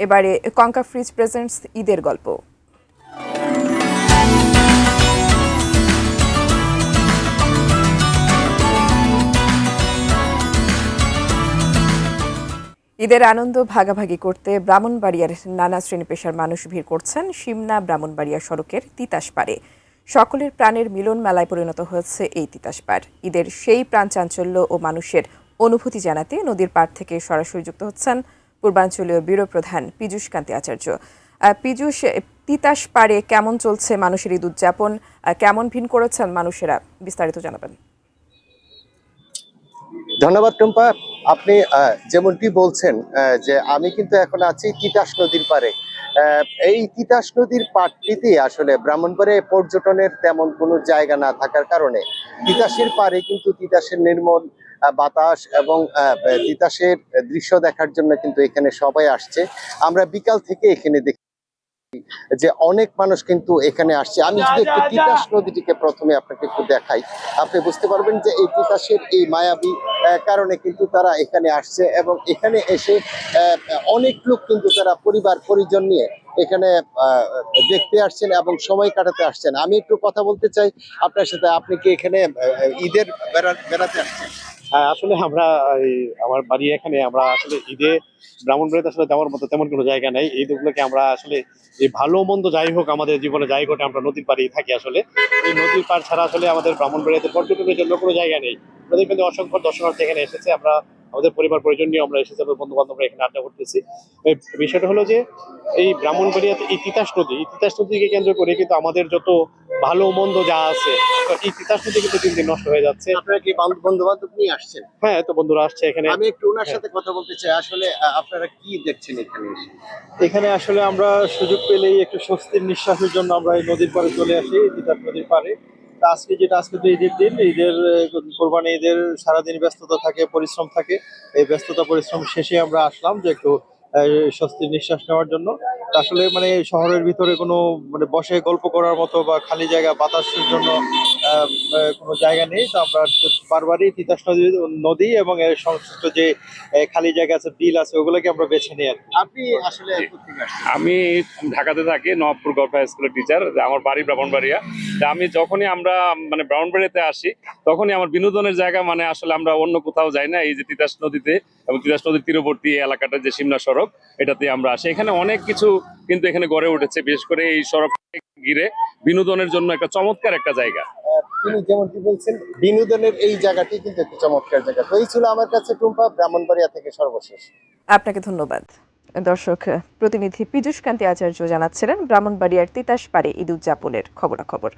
এবারে কঙ্কা fridge presents ঈদের গল্প। ঈদের আনন্দ ভাগাভাগি করতে ব্রাহ্মণবাড়িয়ার নানা শ্রেণী পেশার মানুষ ভিড় করছেন সিমনা ব্রাহ্মণবাড়িয়া সড়কের তিতাস পাড়ে। সকলের প্রাণের মিলন মেলায় পরিণত হয়েছে এই তিতাস পাড়। ঈদের সেই প্রাণ চাঞ্চল্য ও মানুষের অনুভূতি জানাতে নদীর পাড় থেকে সরাসরি যুক্ত হচ্ছেন পূর্বাঞ্চলীয় ব্যুরো প্রধান পীযূষ কান্তি আচার্য। পীযূষ, তিতাস পাড়ে কেমন চলছে মানুষের ঈদ উদযাপন, কেমন ভিড় করেছেন মানুষেরা, বিস্তারিত জানাবেন। ধন্যবাদ টুম্পা। আপনি যেমনটি বলছেন যে আমি কিন্তু এখন আছি তিতাস নদীর পাড়ে। এই তিতাস নদীর পাড়টিতে আসলে ব্রাহ্মণবাড়িয়ায় পর্যটনের তেমন কোনো জায়গা না থাকার কারণে তিতাসের পাড়ে কিন্তু তিতাসের নির্মল বাতাস এবং তিতাসের দৃশ্য দেখার জন্য কিন্তু এখানে সবাই আসছে। আমরা বিকাল থেকে এখানে দেখি যে অনেক মানুষ কিন্তু এখানে আসছে। আমি যদি একটু তিতাস নদীটিকে প্রথমে আপনাকে একটু দেখাই, আপনি বুঝতে পারবেন যে এই তিতাসের এই মায়াবী কারণে কিন্তু তারা এখানে আসছে এবং এখানে এসে অনেক লোক কিন্তু তারা পরিবার পরিজন নিয়ে এখানে দেখতে আসছেন এবং সময় কাটাতে আসছেন। আমি একটু কথা বলতে চাই আপনার সাথে। আপনি কি এখানে ঈদের বেড়াতে আসছেন? হ্যাঁ, আসলে আমরা আমার বাড়ি এখানে। আমরা আসলে ঈদে ব্রাহ্মণবাড়িয়াতে আসলে যাওয়ার মতো তেমন কোনো জায়গা নেই। ঈদগুলোকে আমরা আসলে এই ভালো মন্দ যাই হোক আমাদের জীবনে যাই ঘটে আমরা নদীর পাড়েই থাকি। আসলে এই নদীর পাড় ছাড়া আসলে আমাদের ব্রাহ্মণবাড়িয়াতে পর্যটনের জন্য কোনো জায়গা নেই। প্রতিদিন অসংখ্য দর্শনার্থী এখানে এসেছে। আমরা আমাদের পরিবার পরিজন নিয়ে আমরা এসেছি, আমাদের বন্ধু বান্ধবরা এখানে আড্ডা করতেছি। এই বিষয়টা হলো যে এই ব্রাহ্মণবাড়িয়াতে এই তিতাস নদীকে কেন্দ্র করে কিন্তু আমাদের যত ভালো মন্দ যা আছে এই তিতাস নদী কিন্তু দিন দিন নষ্ট হয়ে যাচ্ছে। আপনারা কি বন্ধু বান্ধব নিয়ে আসছেন? হ্যাঁ, তো বন্ধুরা আসছে এখানে। আমি একটু ওনার সাথে কথা বলতে চাই। আসলে আপনারা কি দেখছেন এখানে এসে? এখানে আসলে আমরা সুযোগ পেলেই একটু স্বস্তির নিঃশ্বাসের জন্য আমরা এই নদীর পাড়ে চলে আসি, তিতাস নদীর পাড়ে। তা আজকে তো ঈদের দিন, কোরবানি ঈদের সারাদিন ব্যস্ততা থাকে, পরিশ্রম থাকে। এই ব্যস্ততা পরিশ্রম শেষে আমরা আসলাম যে একটু স্বস্তির নিঃশ্বাস নেওয়ার জন্য। তা আসলে মানে শহরের ভিতরে কোনো মানে বসে গল্প করার মতো বা খালি জায়গা বাতাসের জন্য কোনো জায়গা নেই। তো আমরা বারবারই তিতাস নদী এবং এর সংশ্লিষ্ট যে খালি জায়গা আছে, বিল আছে, ওগুলোকে আমরা বেছে নিই আর কি। আপনি আসলে কোথেকে আসছেন? আমি ঢাকাতে থাকি, নবাবপুর গল্প হাই স্কুলের টিচার। আমার বাড়ি ব্রাহ্মণবাড়িয়া। আমি যখনই আমরা মানে ব্রাহ্মণবাড়িয়াতে আসি তখনই আমার বিনোদনের জায়গা মানে আসলে আমরা অন্য কোথাও যাই না। এই যে তিতাস নদীতে এবং তিতাস নদীর তীরবর্তী এলাকাটা যে সিমনা সড়ক, এটাতে আমরা আসি। এখানে অনেক কিছু কিন্তু এখানে গড়ে উঠেছে, বিশেষ করে এই সড়ককে ঘিরে বিনোদনের জন্য একটা চমৎকার একটা জায়গা। তিনি যেমনটি বলছেন বিনোদনের এই জায়গাটি কিন্তু একটি চমৎকার জায়গা। তো এই ছিল আমার কাছে টুম্পা, ব্রাহ্মণবাড়িয়া থেকে সর্বশেষ। আপনাকে ধন্যবাদ। দর্শক, প্রতিনিধি পীযূষ কান্তি আচার্য জানাচ্ছিলেন ব্রাহ্মণবাড়িয়ার তিতাস পাড়ে ঈদ উদযাপনের খবরাখবর।